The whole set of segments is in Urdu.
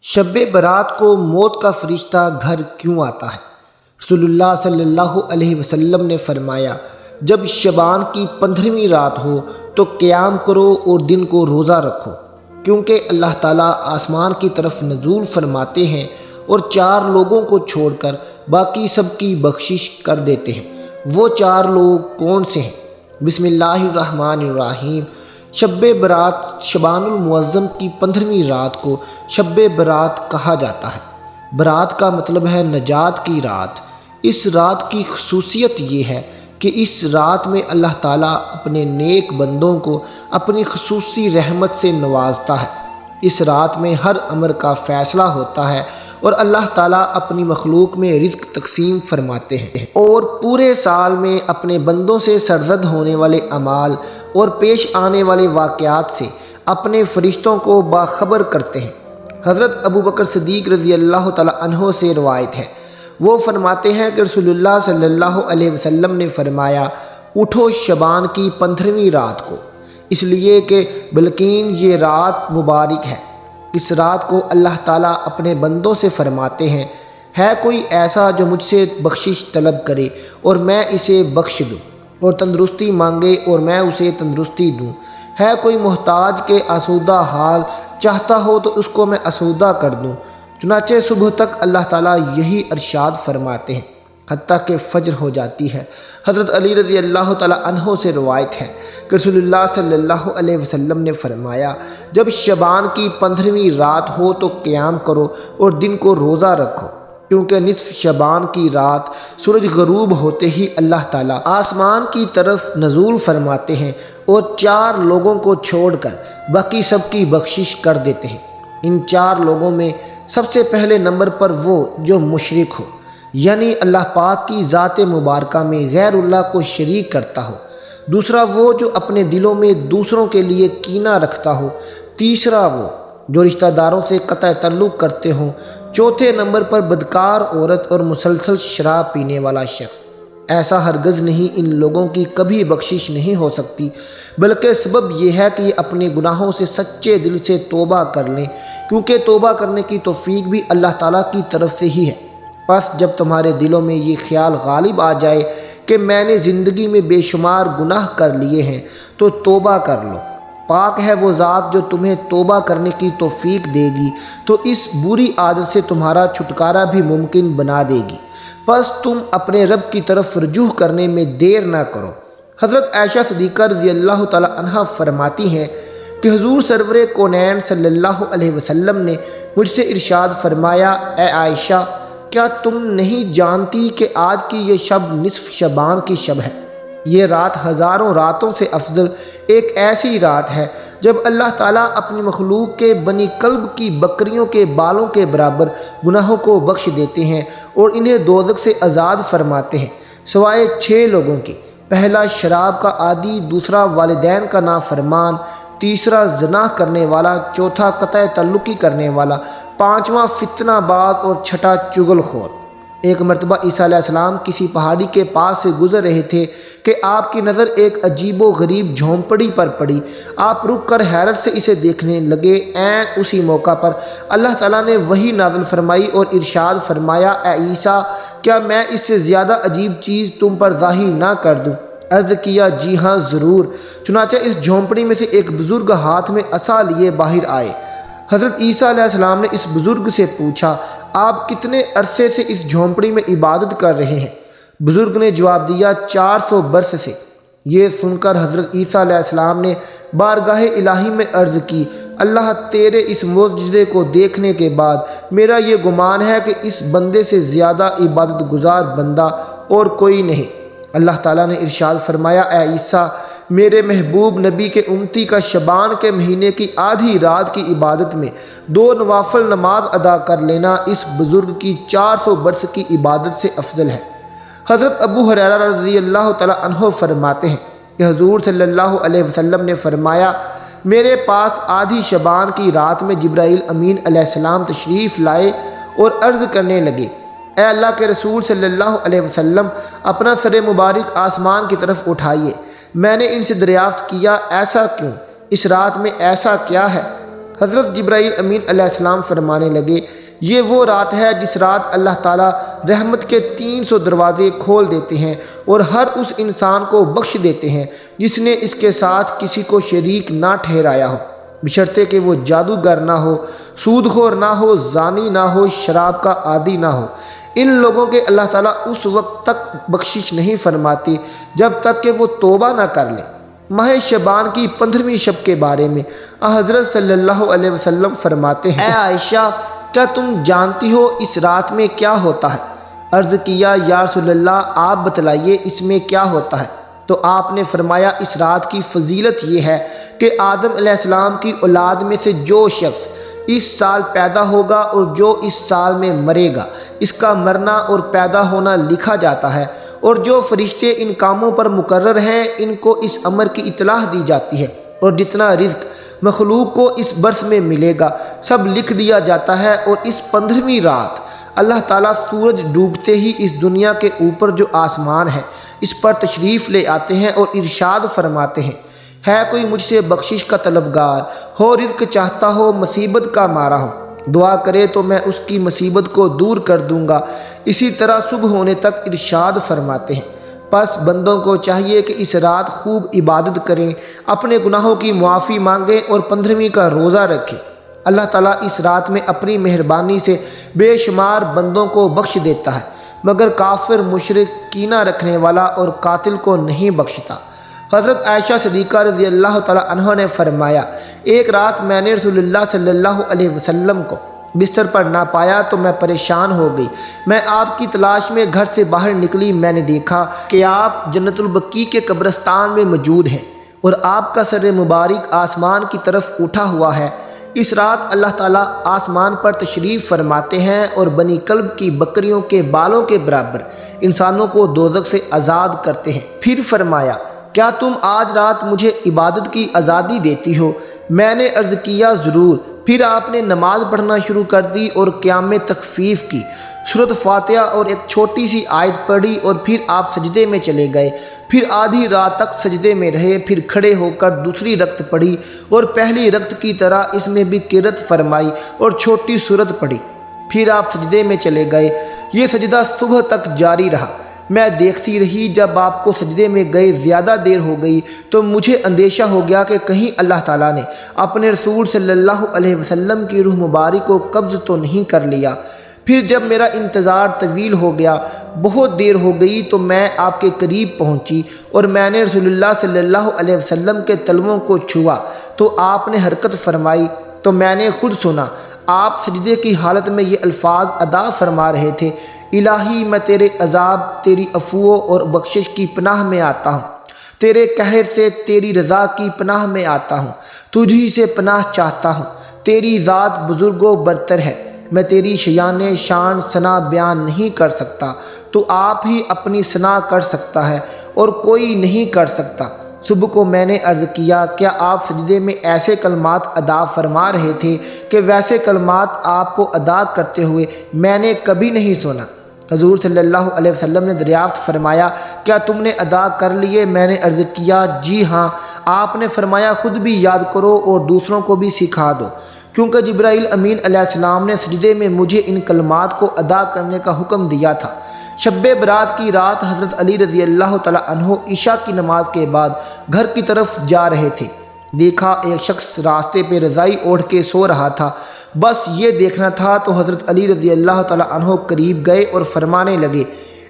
شب برات کو موت کا فرشتہ گھر کیوں آتا ہے؟ رسول اللہ صلی اللہ علیہ وسلم نے فرمایا، جب شعبان کی 15ویں رات ہو تو قیام کرو اور دن کو روزہ رکھو، کیونکہ اللہ تعالیٰ آسمان کی طرف نزول فرماتے ہیں اور 4 لوگوں کو چھوڑ کر باقی سب کی بخشش کر دیتے ہیں۔ وہ 4 لوگ کون سے ہیں؟ بسم اللہ الرحمن الرحیم۔ شب برات شعبان المعظم کی 15ویں رات کو شب برات کہا جاتا ہے۔ برات کا مطلب ہے نجات کی رات۔ اس رات کی خصوصیت یہ ہے کہ اس رات میں اللہ تعالیٰ اپنے نیک بندوں کو اپنی خصوصی رحمت سے نوازتا ہے۔ اس رات میں ہر امر کا فیصلہ ہوتا ہے اور اللہ تعالیٰ اپنی مخلوق میں رزق تقسیم فرماتے ہیں اور پورے سال میں اپنے بندوں سے سرزد ہونے والے اعمال اور پیش آنے والے واقعات سے اپنے فرشتوں کو باخبر کرتے ہیں۔ حضرت ابوبکر صدیق رضی اللہ تعالیٰ عنہ سے روایت ہے، وہ فرماتے ہیں کہ رسول اللہ صلی اللہ علیہ وسلم نے فرمایا، اٹھو شعبان کی 15ویں رات کو، اس لیے کہ بلکین یہ رات مبارک ہے۔ اس رات کو اللہ تعالیٰ اپنے بندوں سے فرماتے ہیں، ہے کوئی ایسا جو مجھ سے بخشش طلب کرے اور میں اسے بخش دوں، اور تندرستی مانگے اور میں اسے تندرستی دوں، ہے کوئی محتاج کے آسودہ حال چاہتا ہو تو اس کو میں آسودہ کر دوں۔ چنانچہ صبح تک اللہ تعالیٰ یہی ارشاد فرماتے ہیں حتیٰ کہ فجر ہو جاتی ہے۔ حضرت علی رضی اللہ تعالیٰ عنہ سے روایت ہے کہ رسول اللہ صلی اللہ علیہ وسلم نے فرمایا، جب شعبان کی 15ویں رات ہو تو قیام کرو اور دن کو روزہ رکھو، کیونکہ نصف شعبان کی رات سورج غروب ہوتے ہی اللہ تعالیٰ آسمان کی طرف نزول فرماتے ہیں اور 4 لوگوں کو چھوڑ کر باقی سب کی بخشش کر دیتے ہیں۔ ان 4 لوگوں میں سب سے پہلے نمبر پر وہ جو مشرک ہو، یعنی اللہ پاک کی ذات مبارکہ میں غیر اللہ کو شریک کرتا ہو۔ دوسرا وہ جو اپنے دلوں میں دوسروں کے لیے کینہ رکھتا ہو۔ تیسرا وہ جو رشتہ داروں سے قطع تعلق کرتے ہوں۔ چوتھے نمبر پر بدکار عورت اور مسلسل شراب پینے والا شخص۔ ایسا ہرگز نہیں، ان لوگوں کی کبھی بخشش نہیں ہو سکتی، بلکہ سبب یہ ہے کہ یہ اپنے گناہوں سے سچے دل سے توبہ کر لیں، کیونکہ توبہ کرنے کی توفیق بھی اللہ تعالیٰ کی طرف سے ہی ہے۔ پس جب تمہارے دلوں میں یہ خیال غالب آ جائے کہ میں نے زندگی میں بے شمار گناہ کر لیے ہیں تو توبہ کر لو۔ پاک ہے وہ ذات جو تمہیں توبہ کرنے کی توفیق دے گی تو اس بری عادت سے تمہارا چھٹکارا بھی ممکن بنا دے گی۔ پس تم اپنے رب کی طرف رجوع کرنے میں دیر نہ کرو۔ حضرت عائشہ صدیقہ رضی اللہ تعالی عنہا فرماتی ہیں کہ حضور سرور کونین صلی اللہ علیہ وسلم نے مجھ سے ارشاد فرمایا، اے عائشہ، کیا تم نہیں جانتی کہ آج کی یہ شب نصف شعبان کی شب ہے؟ یہ رات ہزاروں راتوں سے افضل ایک ایسی رات ہے جب اللہ تعالیٰ اپنی مخلوق کے بنی کلب کی بکریوں کے بالوں کے برابر گناہوں کو بخش دیتے ہیں اور انہیں دوزخ سے آزاد فرماتے ہیں، سوائے 6 لوگوں کے۔ پہلا شراب کا عادی، دوسرا والدین کا نافرمان، تیسرا زنا کرنے والا، چوتھا قطع تعلقی کرنے والا، 5واں فتنہ باز اور 6واں چغل خور۔ ایک مرتبہ عیسیٰ علیہ السلام کسی پہاڑی کے پاس سے گزر رہے تھے کہ آپ کی نظر ایک عجیب و غریب جھونپڑی پر پڑی۔ آپ رک کر حیرت سے اسے دیکھنے لگے۔ اسی موقع پر اللہ تعالیٰ نے وحی نازل فرمائی اور ارشاد فرمایا، اے عیسیٰ، کیا میں اس سے زیادہ عجیب چیز تم پر ظاہر نہ کر دوں؟ عرض کیا، جی ہاں ضرور۔ چنانچہ اس جھونپڑی میں سے ایک بزرگ ہاتھ میں عصا لیے باہر آئے۔ حضرت عیسیٰ علیہ السلام نے اس بزرگ سے پوچھا، آپ کتنے عرصے سے اس جھونپڑی میں عبادت کر رہے ہیں؟ بزرگ نے جواب دیا، 400 برس سے۔ یہ سن کر حضرت عیسیٰ علیہ السلام نے بارگاہ الہی میں عرض کی، اللہ، تیرے اس معجزے کو دیکھنے کے بعد میرا یہ گمان ہے کہ اس بندے سے زیادہ عبادت گزار بندہ اور کوئی نہیں۔ اللہ تعالیٰ نے ارشاد فرمایا، اے عیسیٰ، میرے محبوب نبی کے امتی کا شعبان کے مہینے کی آدھی رات کی عبادت میں 2 نوافل نماز ادا کر لینا اس بزرگ کی 400 برس کی عبادت سے افضل ہے۔ حضرت ابو ہریرہ رضی اللہ تعالی عنہ فرماتے ہیں کہ حضور صلی اللہ علیہ وسلم نے فرمایا، میرے پاس آدھی شعبان کی رات میں جبرائیل امین علیہ السلام تشریف لائے اور عرض کرنے لگے، اے اللہ کے رسول صلی اللہ علیہ وسلم، اپنا سر مبارک آسمان کی طرف اٹھائیے۔ میں نے ان سے دریافت کیا، ایسا کیوں؟ اس رات میں ایسا کیا ہے؟ حضرت جبرائیل امین علیہ السلام فرمانے لگے، یہ وہ رات ہے جس رات اللہ تعالیٰ رحمت کے 300 دروازے کھول دیتے ہیں اور ہر اس انسان کو بخش دیتے ہیں جس نے اس کے ساتھ کسی کو شریک نہ ٹھہرایا ہو، بشرطے کہ وہ جادوگر نہ ہو، سود خور نہ ہو، زانی نہ ہو، شراب کا عادی نہ ہو۔ ان لوگوں کے اللہ تعالیٰ اس وقت تک بخشش نہیں فرماتی جب تک کہ وہ توبہ نہ کر لیں۔ ماہ شعبان کی 15ویں شب کے بارے میں حضرت صلی اللہ علیہ وسلم فرماتے ہیں، اے عائشہ، کیا تم جانتی ہو اس رات میں کیا ہوتا ہے؟ عرض کیا، یا رسول اللہ، آپ بتلائیے اس میں کیا ہوتا ہے؟ تو آپ نے فرمایا، اس رات کی فضیلت یہ ہے کہ آدم علیہ السلام کی اولاد میں سے جو شخص اس سال پیدا ہوگا اور جو اس سال میں مرے گا، اس کا مرنا اور پیدا ہونا لکھا جاتا ہے، اور جو فرشتے ان کاموں پر مقرر ہیں ان کو اس امر کی اطلاع دی جاتی ہے، اور جتنا رزق مخلوق کو اس برس میں ملے گا سب لکھ دیا جاتا ہے۔ اور اس 15ویں رات اللہ تعالیٰ سورج ڈوبتے ہی اس دنیا کے اوپر جو آسمان ہے اس پر تشریف لے آتے ہیں اور ارشاد فرماتے ہیں، ہے کوئی مجھ سے بخشش کا طلبگار ہو، رزق چاہتا ہو، مصیبت کا مارا ہو، دعا کرے تو میں اس کی مصیبت کو دور کر دوں گا۔ اسی طرح صبح ہونے تک ارشاد فرماتے ہیں، پس بندوں کو چاہیے کہ اس رات خوب عبادت کریں، اپنے گناہوں کی معافی مانگیں اور 15ویں کا روزہ رکھیں۔ اللہ تعالیٰ اس رات میں اپنی مہربانی سے بے شمار بندوں کو بخش دیتا ہے، مگر کافر، مشرک، کینہ رکھنے والا اور قاتل کو نہیں بخشتا۔ حضرت عائشہ صدیقہ رضی اللہ تعالیٰ عنہ نے فرمایا، ایک رات میں نے رسول اللہ صلی اللہ علیہ وسلم کو بستر پر نہ پایا تو میں پریشان ہو گئی۔ میں آپ کی تلاش میں گھر سے باہر نکلی، میں نے دیکھا کہ آپ جنت البقیع کے قبرستان میں موجود ہیں اور آپ کا سر مبارک آسمان کی طرف اٹھا ہوا ہے۔ اس رات اللہ تعالیٰ آسمان پر تشریف فرماتے ہیں اور بنی کلب کی بکریوں کے بالوں کے برابر انسانوں کو دوزخ سے آزاد کرتے ہیں۔ پھر فرمایا، کیا تم آج رات مجھے عبادت کی آزادی دیتی ہو؟ میں نے عرض کیا، ضرور۔ پھر آپ نے نماز پڑھنا شروع کر دی اور قیام میں تخفیف کی، سورۃ فاتحہ اور ایک چھوٹی سی آیت پڑھی، اور پھر آپ سجدے میں چلے گئے۔ پھر آدھی رات تک سجدے میں رہے، پھر کھڑے ہو کر دوسری رکعت پڑھی اور پہلی رکعت کی طرح اس میں بھی قرات فرمائی اور چھوٹی سورت پڑھی۔ پھر آپ سجدے میں چلے گئے۔ یہ سجدہ صبح تک جاری رہا۔ میں دیکھتی رہی، جب آپ کو سجدے میں گئے زیادہ دیر ہو گئی تو مجھے اندیشہ ہو گیا کہ کہیں اللہ تعالیٰ نے اپنے رسول صلی اللہ علیہ وسلم کی روح مبارک کو قبض تو نہیں کر لیا۔ پھر جب میرا انتظار طویل ہو گیا، بہت دیر ہو گئی، تو میں آپ کے قریب پہنچی اور میں نے رسول اللہ صلی اللہ علیہ وسلم کے تلووں کو چھوا تو آپ نے حرکت فرمائی، تو میں نے خود سنا آپ سجدے کی حالت میں یہ الفاظ ادا فرما رہے تھے، الہی میں تیرے عذاب، تیری عفو اور بخشش کی پناہ میں آتا ہوں، تیرے قہر سے تیری رضا کی پناہ میں آتا ہوں، تجھی سے پناہ چاہتا ہوں، تیری ذات بزرگ و برتر ہے، میں تیری شان ثنا بیان نہیں کر سکتا، تو آپ ہی اپنی ثنا کر سکتا ہے اور کوئی نہیں کر سکتا۔ صبح کو میں نے عرض کیا، کیا آپ سجدے میں ایسے کلمات ادا فرما رہے تھے کہ ویسے کلمات آپ کو ادا کرتے ہوئے میں نے کبھی نہیں سنا؟ حضور صلی اللہ علیہ وسلم نے دریافت فرمایا، کیا تم نے ادا کر لیے؟ میں نے عرض کیا، جی ہاں۔ آپ نے فرمایا، خود بھی یاد کرو اور دوسروں کو بھی سکھا دو، کیونکہ جبرائیل امین علیہ السلام نے سجدے میں مجھے ان کلمات کو ادا کرنے کا حکم دیا تھا۔ شب برات کی رات حضرت علی رضی اللہ تعالیٰ عنہ عشاء کی نماز کے بعد گھر کی طرف جا رہے تھے۔ دیکھا ایک شخص راستے پہ رضائی اوڑھ کے سو رہا تھا، بس یہ دیکھنا تھا تو حضرت علی رضی اللہ تعالیٰ عنہ قریب گئے اور فرمانے لگے،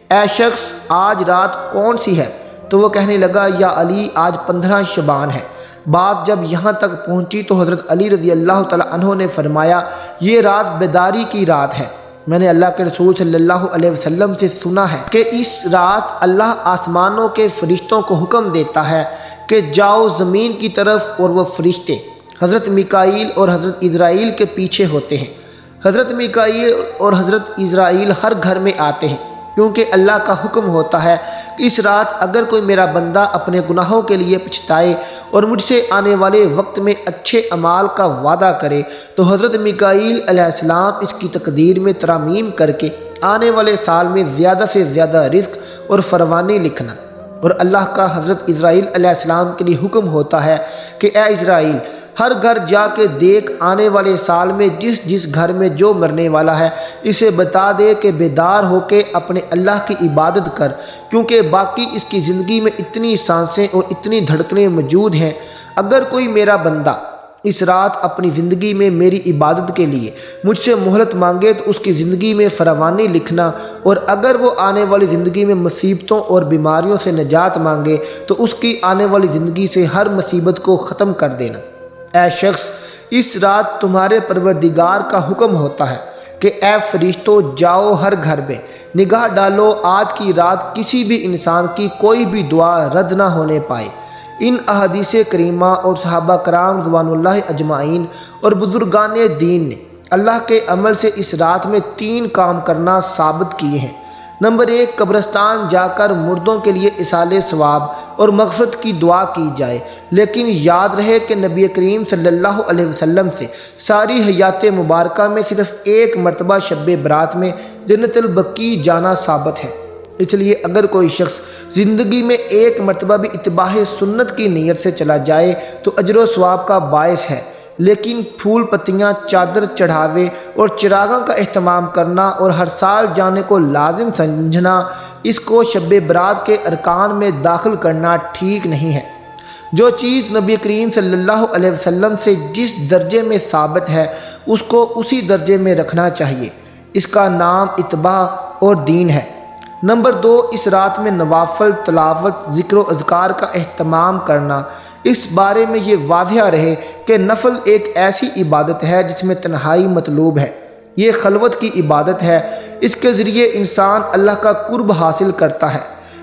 اے شخص، آج رات کون سی ہے؟ تو وہ کہنے لگا، یا علی، آج 15 شعبان ہے۔ بات جب یہاں تک پہنچی تو حضرت علی رضی اللہ تعالیٰ عنہ نے فرمایا، یہ رات بیداری کی رات ہے۔ میں نے اللہ کے رسول صلی اللہ علیہ وسلم سے سنا ہے کہ اس رات اللہ آسمانوں کے فرشتوں کو حکم دیتا ہے کہ جاؤ زمین کی طرف، اور وہ فرشتے حضرت میکائیل اور حضرت عزرائیل کے پیچھے ہوتے ہیں۔ حضرت میکائیل اور حضرت عزرائیل ہر گھر میں آتے ہیں، کیونکہ اللہ کا حکم ہوتا ہے کہ اس رات اگر کوئی میرا بندہ اپنے گناہوں کے لیے پچھتائے اور مجھ سے آنے والے وقت میں اچھے اعمال کا وعدہ کرے تو حضرت میکائیل علیہ السلام اس کی تقدیر میں ترامیم کر کے آنے والے سال میں زیادہ سے زیادہ رزق اور فراوانی لکھنا۔ اور اللہ کا حضرت عزرائیل علیہ السلام کے لیے حکم ہوتا ہے کہ اے عزرائیل، ہر گھر جا کے دیکھ آنے والے سال میں جس جس گھر میں جو مرنے والا ہے اسے بتا دے کہ بیدار ہو کے اپنے اللہ کی عبادت کر، کیونکہ باقی اس کی زندگی میں اتنی سانسیں اور اتنی دھڑکنیں موجود ہیں۔ اگر کوئی میرا بندہ اس رات اپنی زندگی میں میری عبادت کے لیے مجھ سے مہلت مانگے تو اس کی زندگی میں فراوانی لکھنا، اور اگر وہ آنے والی زندگی میں مصیبتوں اور بیماریوں سے نجات مانگے تو اس کی آنے والی زندگی سے ہر مصیبت کو ختم کر دینا۔ اے شخص، اس رات تمہارے پروردگار کا حکم ہوتا ہے کہ اے فرشتوں جاؤ ہر گھر میں نگاہ ڈالو، آج کی رات کسی بھی انسان کی کوئی بھی دعا رد نہ ہونے پائے۔ ان احادیث کریمہ اور صحابہ کرام رضوان اللہ اجمعین اور بزرگان دین نے اللہ کے عمل سے اس رات میں 3 کام کرنا ثابت کیے ہیں۔ نمبر 1، قبرستان جا کر مردوں کے لیے اصال ثواب اور مغفرت کی دعا کی جائے، لیکن یاد رہے کہ نبی کریم صلی اللہ علیہ وسلم سے ساری حیات مبارکہ میں صرف 1 مرتبہ شب برات میں جنت البقیع جانا ثابت ہے۔ اس لیے اگر کوئی شخص زندگی میں 1 مرتبہ بھی اتباع سنت کی نیت سے چلا جائے تو اجر و ثواب کا باعث ہے، لیکن پھول پتیاں، چادر چڑھاوے اور چراغاں کا اہتمام کرنا اور ہر سال جانے کو لازم سمجھنا، اس کو شب برات کے ارکان میں داخل کرنا ٹھیک نہیں ہے۔ جو چیز نبی کریم صلی اللہ علیہ وسلم سے جس درجے میں ثابت ہے اس کو اسی درجے میں رکھنا چاہیے، اس کا نام اتباع اور دین ہے۔ نمبر 2، اس رات میں نوافل، تلاوت، ذکر و اذکار کا اہتمام کرنا۔ اس بارے میں یہ واضح رہے کہ نفل ایک ایسی عبادت ہے جس میں تنہائی مطلوب ہے، یہ خلوت کی عبادت ہے، اس کے ذریعے انسان اللہ کا قرب حاصل کرتا ہے،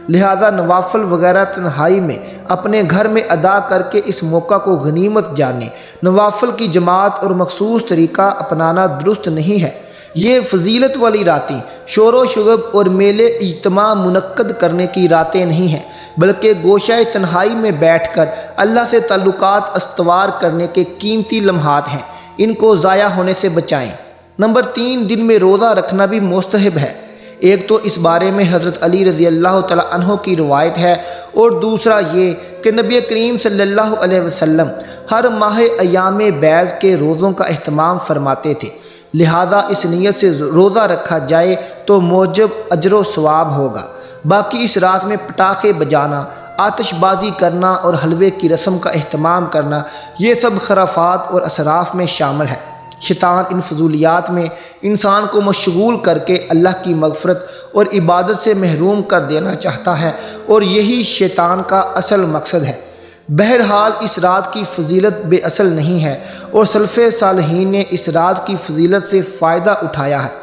لہذا نوافل وغیرہ تنہائی میں اپنے گھر میں ادا کر کے اس موقع کو غنیمت جانیں۔ نوافل کی جماعت اور مخصوص طریقہ اپنانا درست نہیں ہے۔ یہ فضیلت والی راتیں شور و شغب اور میلے اجتماع منعقد کرنے کی راتیں نہیں ہیں، بلکہ گوشہ تنہائی میں بیٹھ کر اللہ سے تعلقات استوار کرنے کے قیمتی لمحات ہیں، ان کو ضائع ہونے سے بچائیں۔ نمبر 3، دن میں روزہ رکھنا بھی مستحب ہے۔ ایک تو اس بارے میں حضرت علی رضی اللہ تعالیٰ عنہ کی روایت ہے، اور دوسرا یہ کہ نبی کریم صلی اللہ علیہ وسلم ہر ماہ ایام بیض کے روزوں کا اہتمام فرماتے تھے، لہذا اس نیت سے روزہ رکھا جائے تو موجب اجر و ثواب ہوگا۔ باقی اس رات میں پٹاخے بجانا، آتش بازی کرنا اور حلوے کی رسم کا اہتمام کرنا، یہ سب خرافات اور اسراف میں شامل ہے۔ شیطان ان فضولیات میں انسان کو مشغول کر کے اللہ کی مغفرت اور عبادت سے محروم کر دینا چاہتا ہے، اور یہی شیطان کا اصل مقصد ہے۔ بہرحال اس رات کی فضیلت بے اصل نہیں ہے، اور سلف صالحین نے اس رات کی فضیلت سے فائدہ اٹھایا ہے۔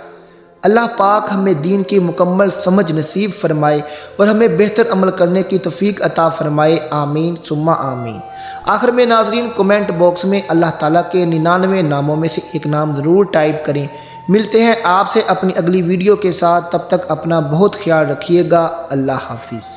اللہ پاک ہمیں دین کی مکمل سمجھ نصیب فرمائے اور ہمیں بہتر عمل کرنے کی توفیق عطا فرمائے، آمین ثم آمین۔ آخر میں ناظرین، کمنٹ باکس میں اللہ تعالیٰ کے 99 ناموں میں سے ایک نام ضرور ٹائپ کریں۔ ملتے ہیں آپ سے اپنی اگلی ویڈیو کے ساتھ، تب تک اپنا بہت خیال رکھیے گا۔ اللہ حافظ۔